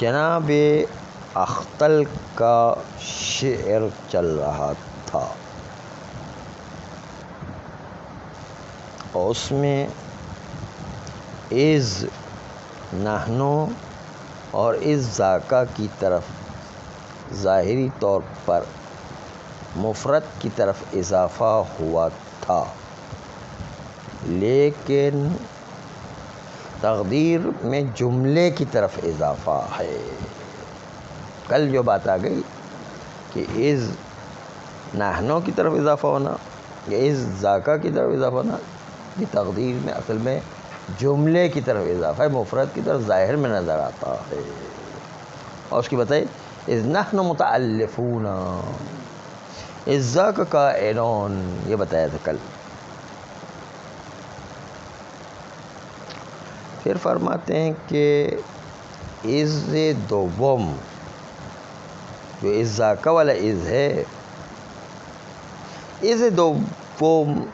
جناب اختل کا شعر چل رہا تھا اور اس میں از نحنو اور از ذاکا کی طرف ظاہری طور پر مفرد کی طرف اضافہ ہوا تھا، لیکن تقدیر میں جملے کی طرف اضافہ ہے۔ کل جو بات آ گئی کہ از نحنو کی طرف اضافہ ہونا یا از ذاکا کی طرف اضافہ ہونا، یہ تقدیر میں اصل میں جملے کی طرف اضافہ ہے، مفرد کی طرف ظاہر میں نظر آتا ہے۔ اور اس کی بتائی از نحنو متعلفون، از ذاکا قائلون، یہ بتایا تھا کل۔ پھر فرماتے ہیں کہ از دوم، جو از ذاکا والا از ہے، از دوم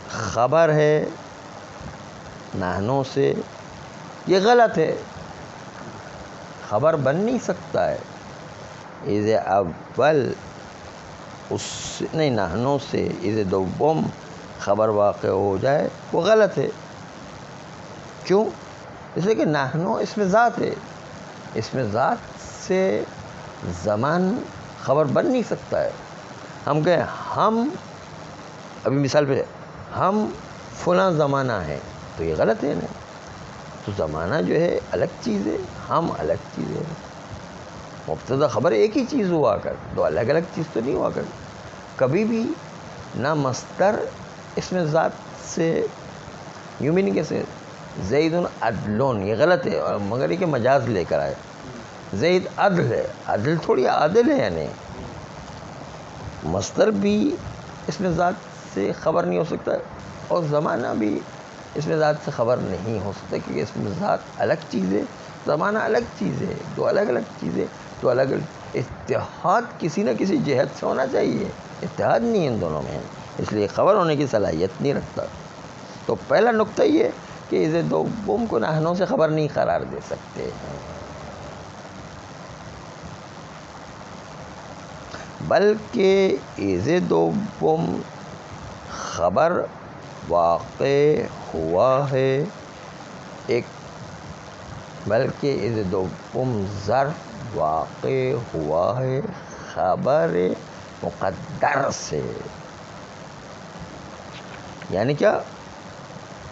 خبر ہے نحنو سے، یہ غلط ہے، خبر بن نہیں سکتا ہے۔ از اول اس نہیں نحنو سے از دوم خبر واقع ہو جائے وہ غلط ہے۔ کیوں؟ اس لیے کہ نحنو اس میں ذات ہے، اس میں ذات سے زمان خبر بن نہیں سکتا ہے۔ ہم کہیں ہم، ابھی مثال پہ ہم فلاں زمانہ ہے تو یہ غلط ہے نا، تو زمانہ جو ہے الگ چیز ہے، ہم الگ چیز ہے۔ مبتدا خبر ایک ہی چیز ہوا کر، دو الگ الگ چیز تو نہیں ہوا کر۔ کبھی بھی نہ مصدر اس میں ذات سے، یوں بھی نہیں کیسے زید عدلون، یہ غلط ہے، اور مگر یہ کہ مجاز لے کر آئے، زید عدل ہے، عدل تھوڑی عادل ہے، یعنی مصدر بھی اس میں ذات سے خبر نہیں ہو سکتا، اور زمانہ بھی اس میں ذات سے خبر نہیں ہو سکتا، کیونکہ اس میں ذات الگ چیز ہے، زمانہ الگ چیز ہے، دو الگ الگ چیزیں، تو الگ الگ اتحاد کسی نہ کسی جہت سے ہونا چاہیے، اتحاد نہیں ہے ان دونوں میں، اس لیے خبر ہونے کی صلاحیت نہیں رکھتا۔ تو پہلا نقطہ یہ کہ از دوم کو نحنو سے خبر نہیں قرار دے سکتے ہیں، بلکہ از دوم خبر واقع ہوا ہے، ایک بلکہ از دوم ظرف واقع ہوا ہے خبر مقدر سے، یعنی کیا؟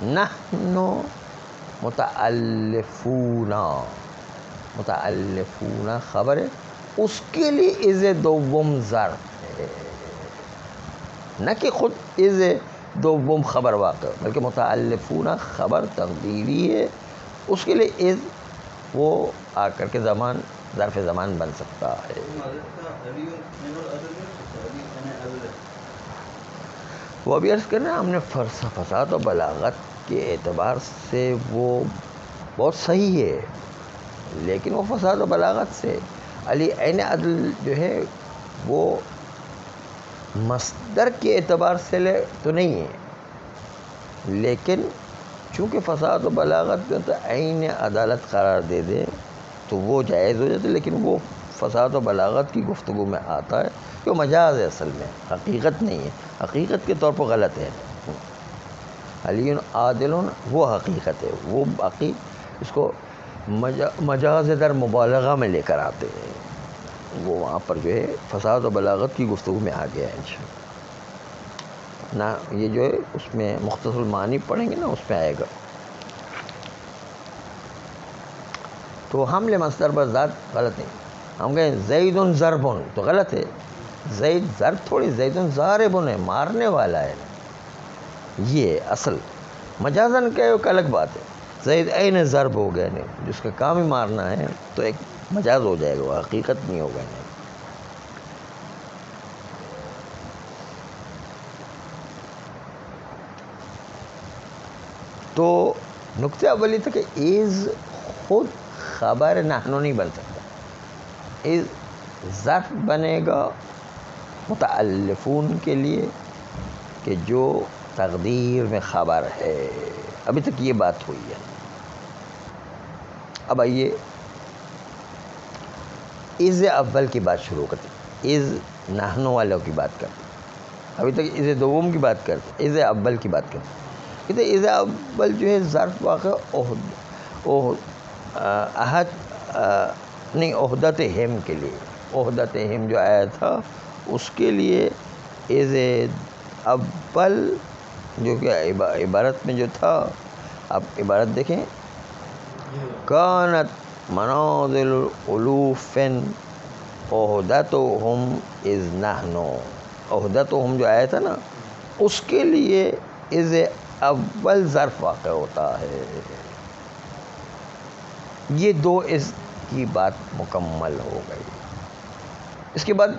نحنو متعلفون، متعلفون خبر ہے، اس کے لیے از دوم ظرف ہے، نہ کہ خود از دوم خبر واقع، بلکہ متعلفون خبر تقدیری ہے، اس کے لیے از وہ آ کر کے زمان ظرف زمان بن سکتا ہے۔ وہ ابھی عرض کر رہے ہیں ہم نے فصاحت و بلاغت کے اعتبار سے وہ بہت صحیح ہے، لیکن وہ فصاحت و بلاغت سے علی عین عدل جو ہے وہ مصدر کے اعتبار سے لے تو نہیں ہے، لیکن چونکہ فصاحت و بلاغت میں تو عین عدالت قرار دے دے تو وہ جائز ہو جاتا ہے، لیکن وہ فصاحت و بلاغت کی گفتگو میں آتا ہے کہ وہ مجاز ہے، اصل میں حقیقت نہیں ہے، حقیقت کے طور پر غلط ہے۔ علی عادل وہ حقیقت ہے، وہ باقی اس کو مجاز در مبالغہ میں لے کر آتے ہیں، وہ وہاں پر جو ہے فصاحت و بلاغت کی گفتگو میں آ گیا ہے نہ، یہ جو ہے اس میں مختصر المعانی پڑھیں گے نا، اس میں آئے گا۔ تو حمل مصدر پر ذات غلط نہیں، ہم کہیں زید ضرب تو غلط ہے، زید ضرب تھوڑی، زید ضارب ہے، مارنے والا ہے، یہ اصل مجازن کا ایک الگ بات ہے، زید عین ضرب ہو گیا نہیں، جس کا کام ہی مارنا ہے تو ایک مجاز ہو جائے گا، وہ حقیقت نہیں ہوگا نہیں۔ تو نقطہ اول یہ تھا کہ از خود خبر نحنو نہیں بن سکتا، از ظرف بنے گا متعلفون کے لیے کہ جو تقدیر میں خبر ہے، ابھی تک یہ بات ہوئی ہے۔ اب آئیے از اول کی بات شروع کرتے، از نحن والوں کی بات کرتے، ابھی تک از دوم کی بات کرتے، از اول کی بات کرتے. کہتے از اول جو ہے ظرف واقع عہد نہیں عہدت ہم کے لیے، عہدت ہم جو آیا تھا اس کے لیے از اول جو کہ عبارت میں جو تھا. آپ عبارت دیکھیں، کانت منازل الوف عہدتہم از نحن، عہدتہم جو آیا تھا نا اس کے لیے از اول ظرف واقع ہوتا ہے. یہ دو اس کی بات مکمل ہو گئی. اس کے بعد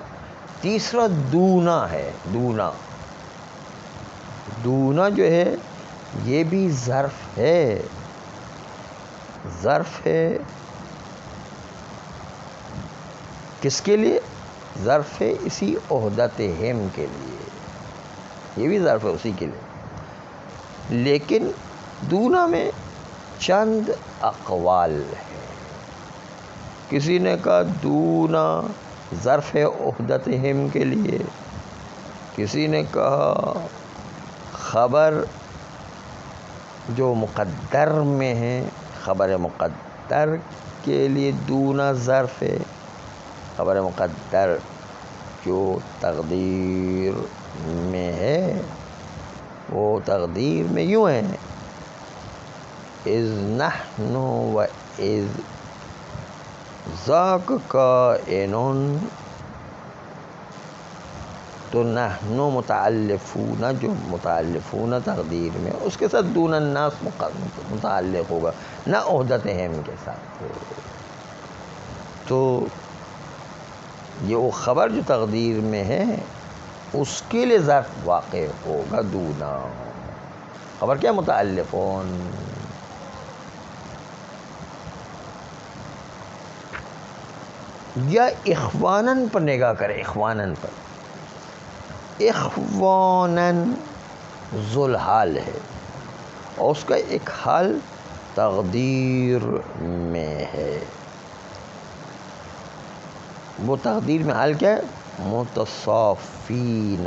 تیسرا دونا ہے. دونا جو ہے یہ بھی ظرف ہے، کس کے لیے؟ ظرف ہے اسی عہدت ہم کے لیے، یہ بھی ظرف ہے اسی کے لیے. لیکن دونا میں چند اقوال ہے. کسی نے کہا دونا ظرف ہے عہدت ہم کے لیے، کسی نے کہا خبر جو مقدر میں ہے، خبر مقدر کے لیے دونا ظرف ہے. خبر مقدر جو تقدیر میں ہے وہ تقدیر میں یوں ہے، اذ نحن و اذ ذاک کائنون. تو نحن متعلفون، جو متعلفون تقدیر میں اس کے ساتھ دون الناس متعلق ہوگا، نہ عہدت ہم کے ساتھ. تو یہ وہ خبر جو تقدیر میں ہے اس کے لیے ظرف واقع ہوگا دونا. خبر کیا؟ متعلفون. یا اخوانن پر نگاہ کرے، اخوانن پر. اخوانن ذوالحال ہے اور اس کا ایک حال تقدیر میں ہے. وہ تقدیر میں حال کیا ہے؟ متصافین.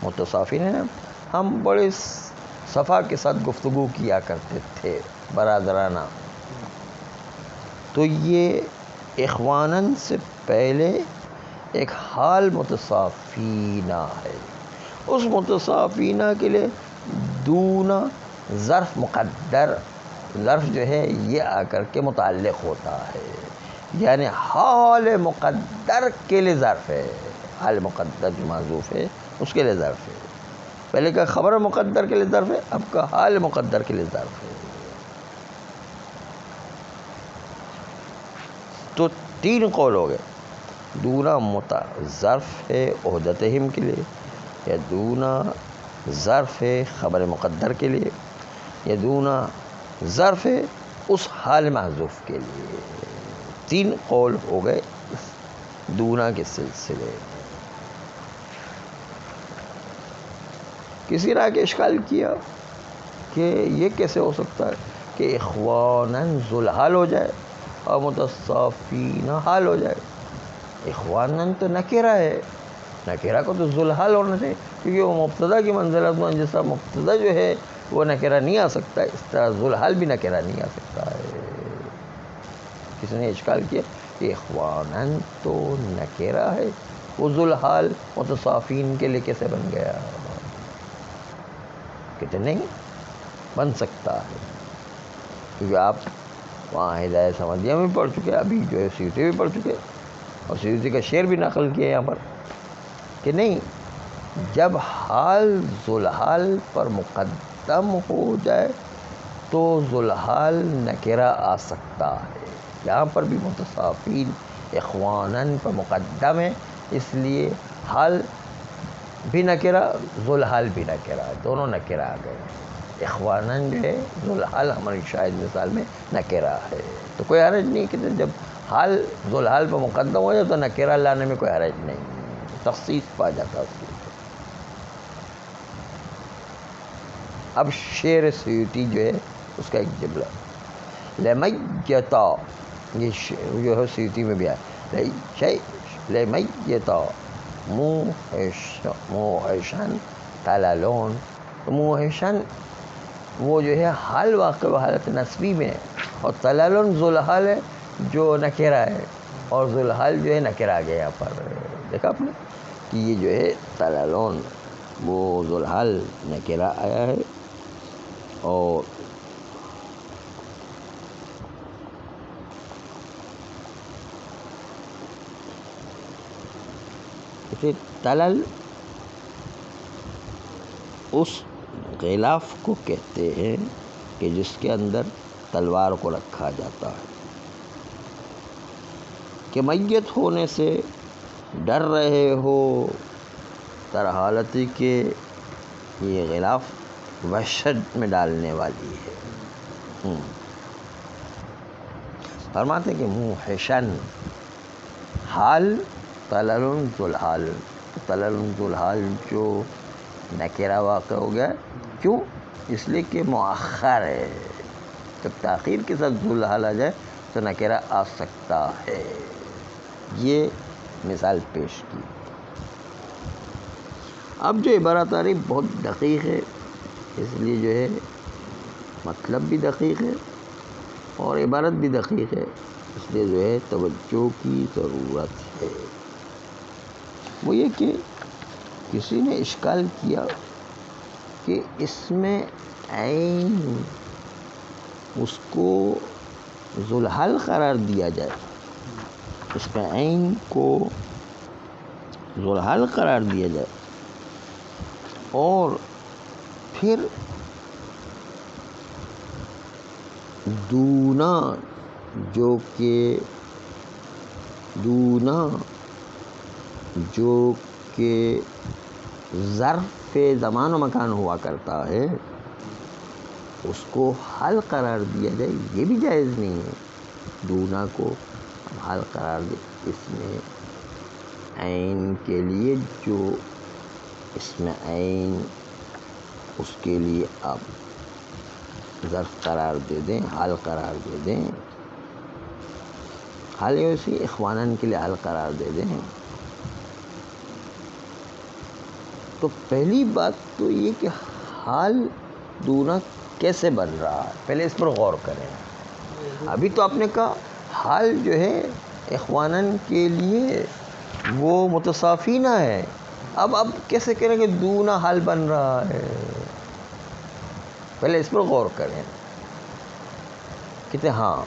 متصافین ہے نا، ہم بڑے صفا کے ساتھ گفتگو کیا کرتے تھے برادرانہ. تو یہ اخوانن سے پہلے ایک حال متصافینہ ہے. اس متصافینہ کے لیے دونا ظرف مقدر، ظرف جو ہے یہ آ کر کے متعلق ہوتا ہے، یعنی حال مقدر کے لیے ظرف ہے. حال مقدر جو معذوف ہے اس کے لیے ظرف ہے. پہلے کا خبر مقدر کے لیے ظرف ہے، اب کا حال مقدر کے لیے ظرف ہے. تو تین قول ہو گئے. دونا ظرف ہے عہدت ہم کے لیے، یا دونا ظرف ہے خبر مقدر کے لیے، یا دونا ظرف ہے اس حال محذوف کے لیے. تین قول ہو گئے اس دونا کے سلسلے. کسی نے آگے اشکال کیا کہ یہ کیسے ہو سکتا ہے کہ اخوانن ذوالحال ہو جائے اور متصافین حال ہو جائے. اخوانن تو نکرہ ہے، نکرہ کو تو ذوالحال ہونا چاہیے کیونکہ وہ مبتدا کی منزلت میں، جیسا مبتدا جو ہے وہ نکرہ نہیں آ سکتا، اس طرح ذوالحال بھی نکرہ نہیں آ سکتا ہے. کسی نے اشکال کیا کہ اخوانن تو نکرہ ہے، وہ ذوالحال متصافین کے لیے کیسے بن گیا؟ کہتے نہیں بن سکتا ہے، کیونکہ آپ وہاں ہدایہ سمدیہ میں پڑھ چکے، ابھی جو ہے سیوطی بھی پڑھ چکے، اور سیوطی کا شعر بھی نقل کیا یہاں پر کہ نہیں، جب حال ذوالحال پر مقدم ہو جائے تو ذوالحال نکرہ آ سکتا ہے. یہاں پر بھی متصافین اخوانن پر مقدم ہے، اس لیے حال بھی نکرہ ذوالحال بھی نکرہ، دونوں نکرہ آ گئے. اخوانن جو ہے ذوالحال ہماری شاہد مثال میں نکرہ ہے. تو کوئی حرج نہیں کہ جب حال ذوالحال پر مقدم ہو جائے تو نکرہ لانے میں کوئی حرج نہیں، تخصیص پا جاتا اس کی. اب شعر سیوطی جو ہے اس کا ایک جملہ، لمیتا، یہ جو ہے سیوطی میں بھی آیا، لمیتا موحشن تلالون. موحشن وہ جو ہے حال واقع حالت نسبی میں، اور تلالون ذوالحال ہے جو نکرہ ہے، اور ذوالحال جو ہے نکرہ آ گیا یہاں پر. دیکھا آپ نے کہ یہ جو ہے تلالون وہ ذوالحال نکرہ آیا ہے، اور اسے تلل اس غلاف کو کہتے ہیں کہ جس کے اندر تلوار کو رکھا جاتا ہے، کہ میت ہونے سے ڈر رہے ہو تر حالتی کہ یہ غلاف وحشت میں ڈالنے والی ہے. فرماتے کہ موحشن حال تلل ذوالحال. تلل ذوالحال جو نکرہ واقع ہو گیا، کیوں؟ اس لیے کہ مؤخر ہے، جب تاخیر کے ساتھ ذوالحال آ جائے تو نکرہ آ سکتا ہے. یہ مثال پیش کی. اب جو عبارت آ رہی بہت دقیق ہے، اس لیے جو ہے مطلب بھی دقیق ہے اور عبارت بھی دقیق ہے، اس لیے جو ہے توجہ کی ضرورت ہے. وہ یہ کہ کسی نے اشکال کیا کہ اس میں عین اس کو ذوالحال قرار دیا جائے، اس میں عین کو ذوالحال قرار دیا جائے، اور پھر دونا جو کہ ظرف زمان و مکان ہوا کرتا ہے، اس کو حال قرار دیا جائے، یہ بھی جائز نہیں ہے. دونا کو حال قرار دے، اس میں عین کے لیے جو اس میں عین اس کے لیے آپ ظرف قرار دے دیں، حال قرار دے دیں. حال اسی اخواناً کے لیے حال قرار دے دیں. تو پہلی بات تو یہ کہ حال دونا کیسے بن رہا ہے، پہلے اس پر غور کریں. ابھی تو آپ نے کہا حال جو ہے اخواناً کے لیے وہ متصافینہ ہے، اب کیسے کریں کہ دونا حال بن رہا ہے؟ پہلے اس پر غور کریں. کہتے ہاں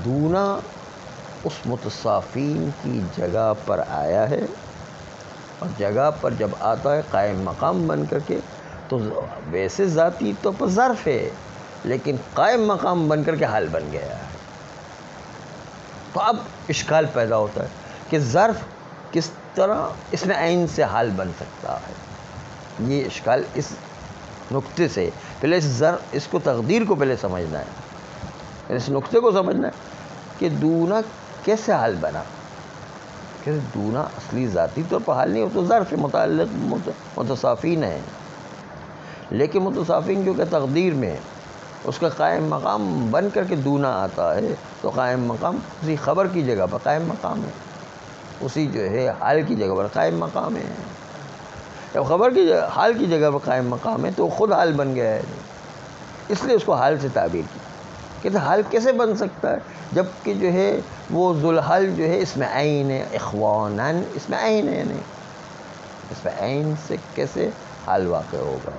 دونا اس متصافین کی جگہ پر آیا ہے، اور جگہ پر جب آتا ہے قائم مقام بن کر کے، تو ویسے ذاتی طور پر ظرف ہے، لیکن قائم مقام بن کر کے حال بن گیا ہے. تو اب اشکال پیدا ہوتا ہے کہ ظرف کس طرح اس میں عین سے حال بن سکتا ہے. یہ اشکال اس نقطے سے پہلے اس کو تقدیر کو پہلے سمجھنا ہے، اس نقطے کو سمجھنا ہے کہ دونا کیسے حال بنا. کہ دونا اصلی ذاتی طور پر حال نہیں، وہ تو ظرف متعلق متصافین ہے، لیکن متصافین جو کہ تقدیر میں اس کا قائم مقام بن کر کے دونا آتا ہے، تو قائم مقام اسی خبر کی جگہ پر قائم مقام ہے، اسی جو ہے حال کی جگہ پر قائم مقام ہے. جب خبر کی حال کی جگہ پر قائم مقام ہے تو خود حال بن گیا ہے، اس لیے اس کو حال سے تعبیر کی. کہتے حال کیسے بن سکتا ہے جب کہ جو ہے وہ ذوالحال جو ہے اس میں عین ہے، اخواناً اس میں عین ہے، نہیں اس میں عین سے کیسے حال واقع ہوگا؟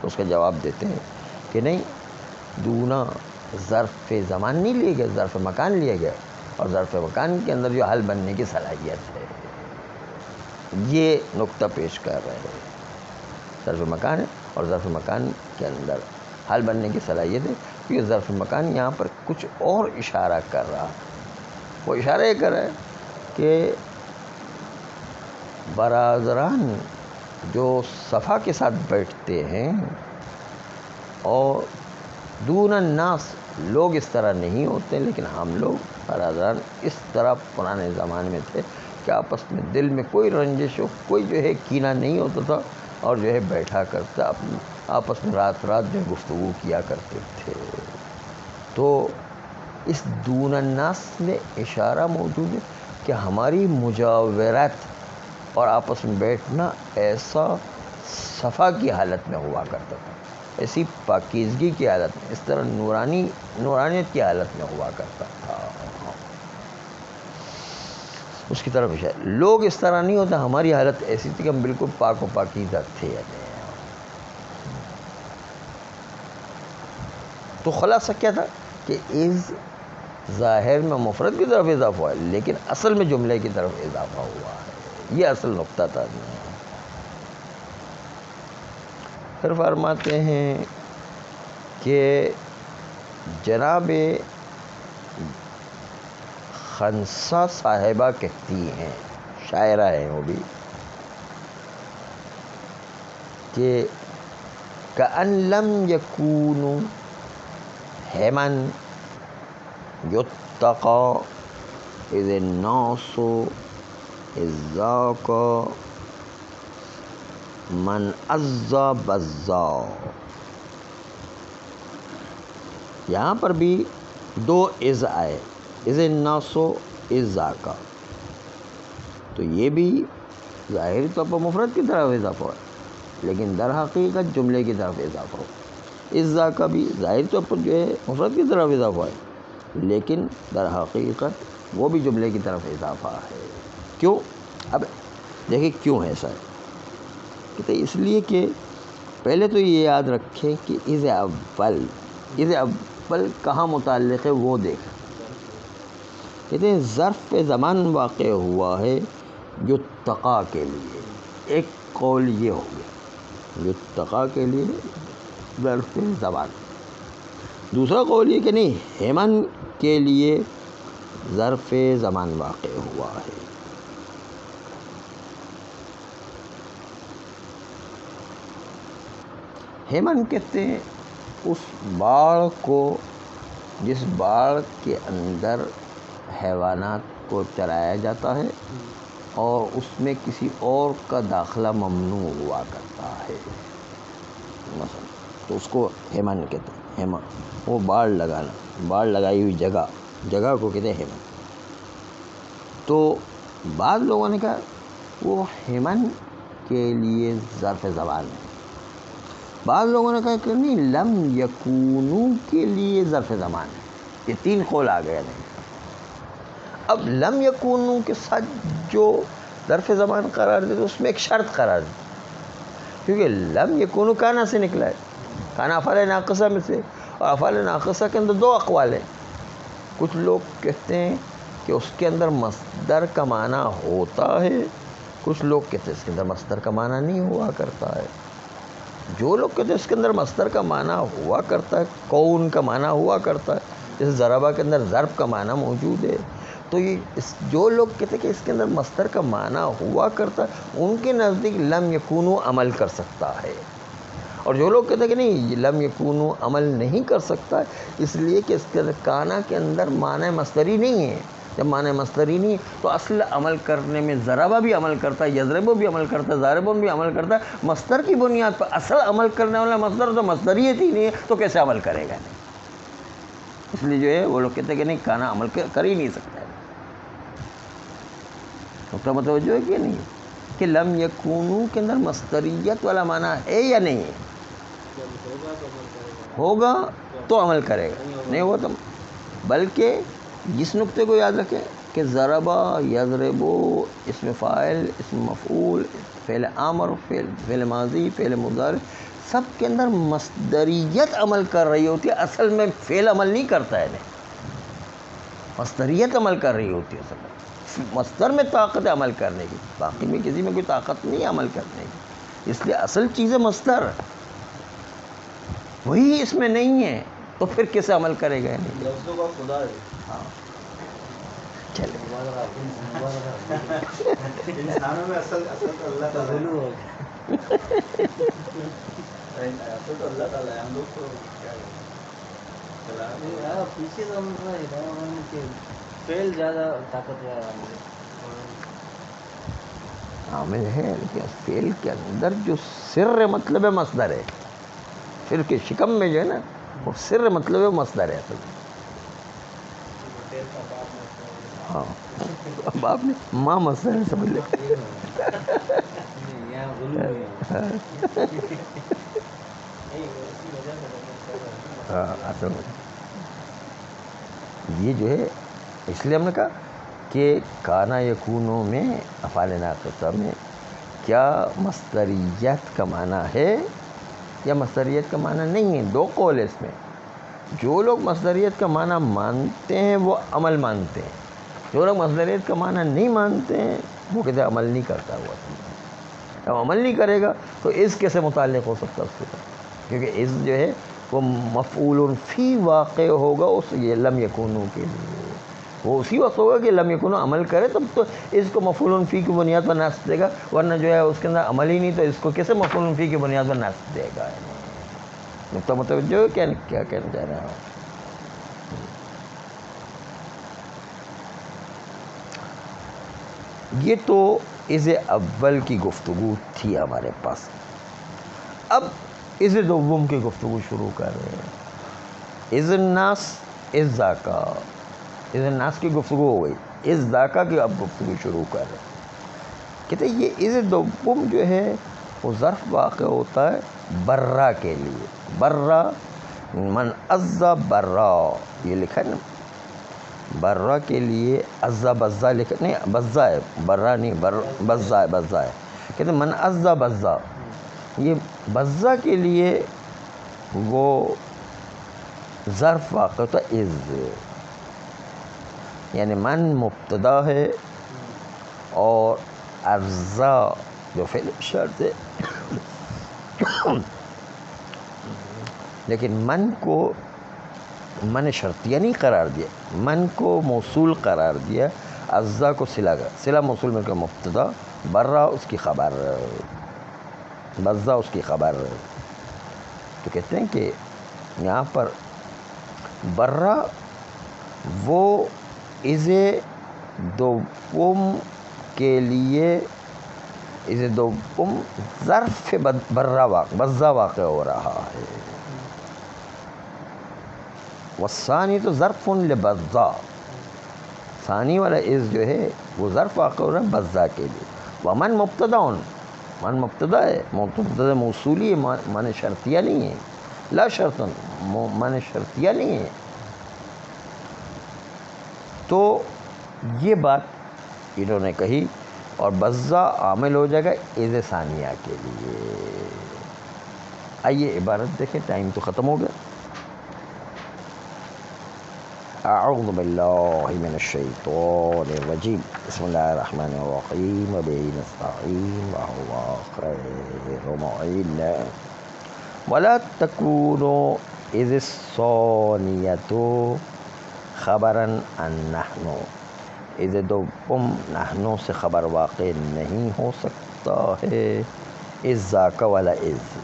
تو اس کا جواب دیتے ہیں کہ نہیں، دونا ظرف زمان نہیں لیا گیا، ظرف مکان لیا گیا، اور ظرف مکان کے اندر جو حال بننے کی صلاحیت ہے، یہ نقطہ پیش کر رہے ہیں. ظرف مکان ہے اور ظرف مکان کے اندر حال بننے کی صلاحیت ہے. یہ ظرف مکان یہاں پر کچھ اور اشارہ کر رہا، وہ اشارہ یہ کر رہا ہے کہ برادران جو صفا کے ساتھ بیٹھتے ہیں، اور دون الناس لوگ اس طرح نہیں ہوتے، لیکن ہم لوگ برادران اس طرح پرانے زمانے میں تھے کہ آپس میں دل میں کوئی رنجش ہو، کوئی جو ہے کینہ نہیں ہوتا تھا، اور جو ہے بیٹھا کرتا آپس میں رات جو ہے گفتگو کیا کرتے تھے. تو اس دون الناس میں اشارہ موجود ہے کہ ہماری مجاورت اور آپس میں بیٹھنا ایسا صفا کی حالت میں ہوا کرتا تھا، ایسی پاکیزگی کی حالت میں، اس طرح نورانیت کی حالت میں ہوا کرتا تھا. اس کی طرف اشارہ. لوگ اس طرح نہیں ہوتا، ہماری حالت ایسی تھی کہ ہم بالکل پاک و پاکیزہ تھے. تو خلاصہ کیا تھا کہ اس ظاہر میں مفرد کی طرف اضافہ ہوا ہے لیکن اصل میں جملے کی طرف اضافہ ہوا ہے. یہ اصل نقطہ تھا. پھر فرماتے ہیں کہ جناب خنسا صاحبہ کہتی ہیں، شاعرہ ہیں وہ بھی، کہ کأن لم یکونوا حما یتقى اذ الناس اذ ذاک من عزا بزا. یہاں پر بھی دو از آئے، اذ الناس اذ ذاک، تو یہ بھی ظاہری طور پر مفرد کی طرف اضافہ ہے لیکن در حقیقت جملے کی طرف اضافہ ہو. اذ ذاک بھی ظاہری طور پر جو ہے مفرد کی طرف اضافہ ہے لیکن در حقیقت وہ بھی جملے کی طرف اضافہ ہے. کیوں؟ اب دیکھیں کیوں ہے ایسا ہے. کہتے اس لیے کہ پہلے تو یہ یاد رکھیں کہ از اول کہاں متعلق ہے وہ دیکھ. کہتے ہیں ظرف زمان واقع ہوا ہے یتقا کے لیے. ایک قول یہ ہو گیا یتقا کے لیے ظرف زمان. دوسرا قول یہ کہ نہیں ہیمن کے لیے ظرف زمان واقع ہوا ہے. ہیمن کہتے ہیں اس باڑ کو جس باڑ کے اندر حیوانات کو چرایا جاتا ہے اور اس میں کسی اور کا داخلہ ممنوع ہوا کرتا ہے مثلا، تو اس کو ہیمن کہتے ہیں. ہیمن وہ باڑ لگانا، باڑ لگائی ہوئی جگہ کو کہتے ہیں ہیمن. تو بعض لوگوں نے کہا وہ ہیمن کے لیے ظرف زبان ہے، بعض لوگوں نے کہا کہ نہیں لم یکونو کے لیے ظرف زمان ہے. یہ تین قول آ گئے. نہیں اب لم یکونو کے ساتھ جو ظرف زمان قرار دے تو اس میں ایک شرط قرار دی، کیونکہ لم یکونو کانا سے نکلا ہے، کانا افعال ناقصہ میں سے، اور افعال ناقصہ کے اندر دو اقوال ہیں. کچھ لوگ کہتے ہیں کہ اس کے اندر مصدر کا معنی ہوتا ہے، کچھ لوگ کہتے ہیں اس کے اندر مصدر کا معنی نہیں ہوا کرتا ہے. جو لوگ کہتے ہیں اس کے اندر مصدر کا معنی ہوا کرتا ہے، کون کا معنی ہوا کرتا ہے، جیسے ضربہ کے اندر ضرب کا معنی موجود ہے، تو یہ جو لوگ کہتے ہیں کہ اس کے اندر مصدر کا معنی ہوا کرتا ہے ان کے نزدیک لم یکونو عمل کر سکتا ہے. اور جو لوگ کہتے ہیں کہ نہیں لم یکونو عمل نہیں کر سکتا اس لیے کہ اس کے کانا کے اندر معنی مصدری نہیں ہے. جب معنی مصدری نہیں تو اصل عمل کرنے میں ضربہ بھی عمل کرتا ہے، یضربو بھی عمل کرتا ہے، ضاربون بھی عمل کرتا ہے. مصدر کی بنیاد پر اصل عمل کرنے والا مصدر تو مصدریت ہی نہیں ہے تو کیسے عمل کرے گا؟ نہیں. اس لیے جو ہے وہ لوگ کہتے ہیں کہ نہیں کانا عمل کر ہی نہیں سکتا ہے. نقطہ متوجہ ہے کہ نہیں کہ لم یکونو کے اندر مصدریت والا معنی ہے یا نہیں ہے؟ ہوگا تو عمل کرے گا، نہیں ہوگا تو بلکہ جس نقطے کو یاد رکھیں کہ ضربہ یضربو اسم فاعل اسم مفعول فعل امر فعل ماضی فعل مضارع سب کے اندر مصدریت عمل کر رہی ہوتی ہے، اصل میں فعل عمل نہیں کرتا ہے. مصدریت عمل کر رہی ہوتی ہے، اصل میں مصدر میں طاقت عمل کرنے کی، باقی میں کسی میں کوئی طاقت نہیں عمل کرنے کی. اس لیے اصل چیز ہے مصدر، وہی اس میں نہیں ہے تو پھر کیسے عمل کرے گا؟ نہیں. ہاں چلے فعل زیادہ طاقت عامل ہے لیکن فعل کے اندر جو سر مطلب مصدر ہے، پھر کے شکم میں جو ہے نا وہ سر مطلب مصدر ہے. ہاں اب آپ نے ماں مسئلہ سمجھ لے. ہاں اصل یہ جو ہے اس لیے ہم نے کہا کہ کانا یکونو میں افعال ناقصہ میں کیا مصدریت کا معنی ہے یا مصدریت کا معنی نہیں ہے. دو قول اس میں. جو لوگ مصدریت کا معنی مانتے ہیں وہ عمل مانتے ہیں. جو لوگ مصدریت کا معنی نہیں مانتے ہیں وہ کہتے ہیں عمل نہیں کرتا ہوا. اب عمل نہیں کرے گا تو اس کیسے متعلق ہو سکتا اس کے ساتھ؟ کیونکہ اس جو ہے وہ مفعول فی واقع ہوگا اس یہ لم یکونو کے لیے. وہ اسی وقت ہوگا کہ لم یکونو عمل کرے تب تو اس کو مفعول فی کی بنیاد پر نصب دے گا، ورنہ جو ہے اس کے اندر عمل ہی نہیں تو اس کو کیسے مفعول فی کی بنیاد پر نصب دے گا. نقطہ متوجہ ہو کیا کہنا چاہ رہا ہوں. یہ تو از اول کی گفتگو تھی ہمارے پاس. اب از دوم کی گفتگو شروع کر رہے ہیں. از الناس از ذاکا، از الناس کی گفتگو ہو گئی، از ذاکا کی اب گفتگو شروع کر رہے ہیں. کہتے ہیں یہ از دوم جو ہے وہ ظرف واقع ہوتا ہے برا کے لیے. برا من عزا برا یہ لکھا ہے نا، برا کے لیے عزا بزا لکھا نہیں، بزا ہے برا نہیں، بزا ہے بزا ہے. کہتے ہیں من عزا بزا، یہ بزا کے لیے وہ ظرف واقع ہوتا ہے از، یعنی من مبتدا ہے اور عزا جو فعل شرط ہے. لیکن من کو من شرطیہ نہیں قرار دیا، من کو موصول قرار دیا، عزا کو صلہ موصول مل کر مبتدا، برا اس کی خبر، بزا اس کی خبر. تو کہتے ہیں کہ یہاں پر برا وہ از دوم کے لیے از دوم ظرف برا بزا واقع ہو رہا ہے. والثانی تو ظرف لبزا، ثانی والا از جو ہے وہ ظرف واقع ہو رہا ہے بزا کے لیے. ومن مبتدا، من مبتدا ہے، مبتدا موصولی ہے، من شرطیہ نہیں ہے. لا شرطن، من شرطیہ نہیں ہے. تو یہ بات انہوں نے کہی اور بزا عامل ہو جائے گا از ثانیہ کے لیے. آئیے عبارت دیکھیں، ٹائم تو ختم ہو گیا. اعوذ باللہ من الشیطان الرجیم، بسم اللہ الرحمن الرحیم، وبہ نستعین وہو خیر معین. ولا تکونوا اذ الثانیۃ خبرا عن نحن، اذ دوم نحن سے خبر واقع نہیں ہو سکتا ہے از ذاک والا از،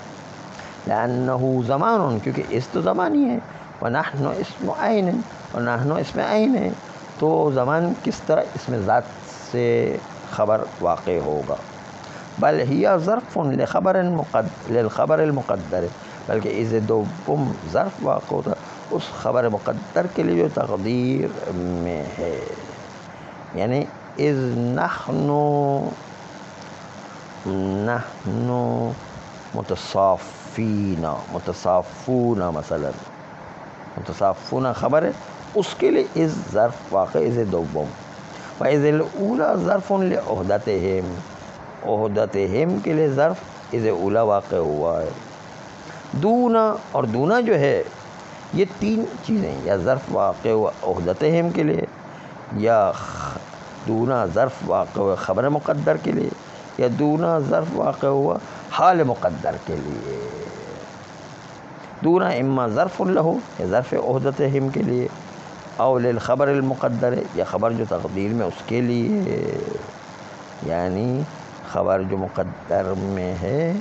لأنہ زمان، کیونکہ اس تو زمانی ہے، ونحن اسم عین، اور نحن اسم عین ہے، تو زمان کس طرح اسم ذات سے خبر واقع ہوگا. بل ہی ظرف للخبر المقدر، بلکہ از دوم ظرف واقع ہوتا اس خبر مقدر کے لیے جو تقدیر میں ہے. یعنی از نحن متصافین، متصافون، مثلا متصافون خبر ہے، اس کے لیے از ظرف واقع از دوم. وَإِذِ الْأُولَى ظرف لِعُہْدَتِهِمْ، عہدتہم کے لیے ظرف از اولا واقع ہوا ہے. دونا، اور دونا جو ہے یہ تین چیزیں، یا ظرف واقع ہوا عہدتہم کے لیے، یا دونا ظرف واقع ہوا خبر مقدر کے لیے، یا دونا ظرف واقع ہوا حال مقدر کے لیے. دونا اما ظرف لہو، یا ظرف عہدتہم کے لیے، او للخبر المقدر، یا خبر جو تقدیر میں اس کے لیے، یعنی خبر جو مقدر میں ہے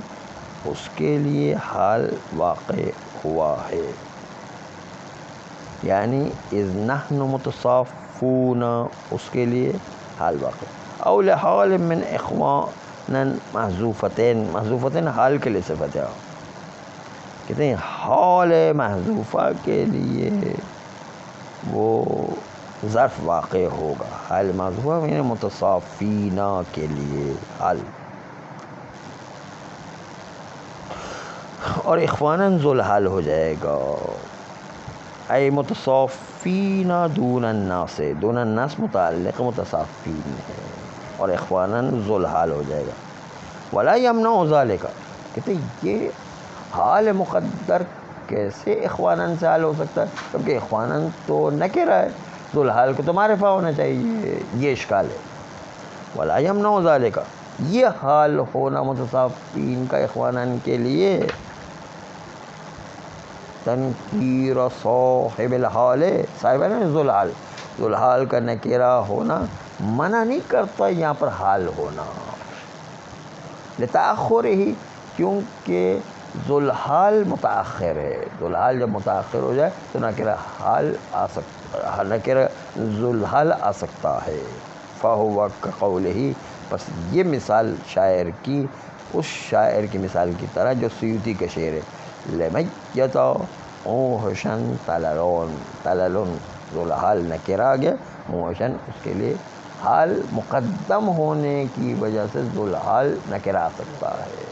اس کے لیے حال واقع ہوا ہے. یعنی اذ نحن متصافون اس کے لیے حال واقع، او لحال من اخوانا محذوفتین، محذوفتین حال کے لیے صفت ہے. کہتے ہیں حال محذوفہ کے لیے وہ ظرف واقع ہوگا، حال ماضی ہوا یعنی متصافینا کے لیے حال، اور اخواناً ذوالحال ہو جائے گا، اے متصافینا دون الناس، دون الناس متعلق متصافین ہے اور اخواناً ذوالحال ہو جائے گا۔ ولا یمنع ذالک، کہتے یہ حال مقدر کیسے اخواناً سے حال ہو سکتا ہے، کیونکہ اخواناً تو نکرہ ہے، ذوالحال کو تو معرفہ ہونا چاہیے، یہ اشکال ہے۔ ولا یمنع ذالک، یہ حال ہونا متصافین کا اخواناً کے لیے تنکیر صاحب الحال، صاحب ہے ذوالحال، ذوالحال کا نکرہ ہونا منع نہیں کرتا یہاں پر حال ہونا، لتأخر ہی، کیونکہ ذوالحال متأخر ہے، ذوالحال جب متأخر ہو جائے تو نکرہ حال آ سکتا، نکرہ ذوالحال آ سکتا ہے۔ فہو کقولہ، بس یہ مثال شاعر کی، اس شاعر کی مثال کی طرح جو سیوطی کا شعر ہے، لمیت موحشن تللون، تللون ذوالحال نکرہ آ گیا، موحشن اس کے لیے حال مقدم ہونے کی وجہ سے ذوالحال نکرہ آ سکتا ہے۔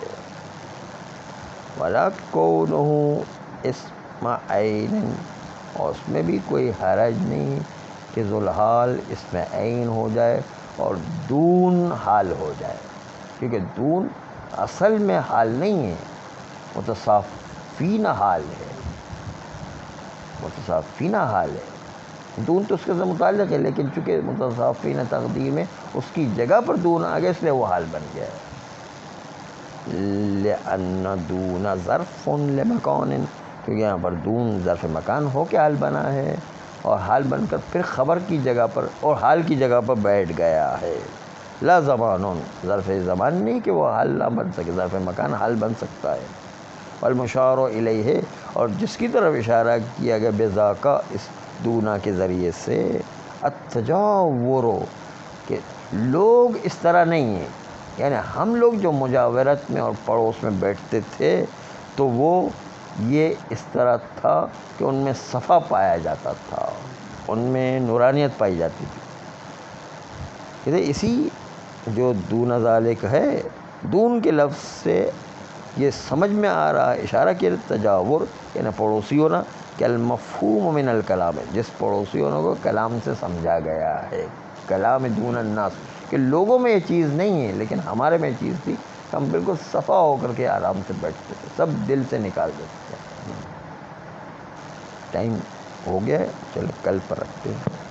ولا کونہ اسم عین، اور اس میں بھی کوئی حرج نہیں کہ ذوالحال اسم عین ہو جائے اور دون حال ہو جائے، کیونکہ دون اصل میں حال نہیں ہے، متصافین حال ہے، متصافین حال ہے، دون تو اس کے ساتھ متعلق ہے، لیکن چونکہ متصافین تقدیر میں اس کی جگہ پر دون آ گیا، اس لیے وہ حال بن گیا ہے۔ لأن دون ظرف لمکان، کیونکہ یہاں پر دون ظرف مکان ہو کے حال بنا ہے، اور حال بن کر پھر خبر کی جگہ پر اور حال کی جگہ پر بیٹھ گیا ہے۔ لا زمان، ظرف زمان نہیں کہ وہ حال نہ بن سکے، ظرف مکان حال بن سکتا ہے۔ والمشار الیہ، اور جس کی طرف اشارہ کیا گیا بذاک، اس دونا کے ذریعے سے، التجاور، کہ لوگ اس طرح نہیں ہیں، یعنی ہم لوگ جو مجاورت میں اور پڑوس میں بیٹھتے تھے تو وہ یہ اس طرح تھا کہ ان میں صفا پایا جاتا تھا، ان میں نورانیت پائی جاتی تھی۔ کہ اسی جو دون ذالک ہے، دون کے لفظ سے یہ سمجھ میں آ رہا ہے، اشارہ کیا تجاور یعنی پڑوسی ہونا، کہ المفہوم من الکلام، جس پڑوسی ہونے کو کلام سے سمجھا گیا ہے، کلام دون الناس، کہ لوگوں میں یہ چیز نہیں ہے لیکن ہمارے میں یہ چیز تھی کہ ہم بالکل صفا ہو کر کے آرام سے بیٹھتے تھے، سب دل سے نکال دیتے تھے۔ ٹائم ہو گیا ہے، چلو کل پر رکھتے ہیں۔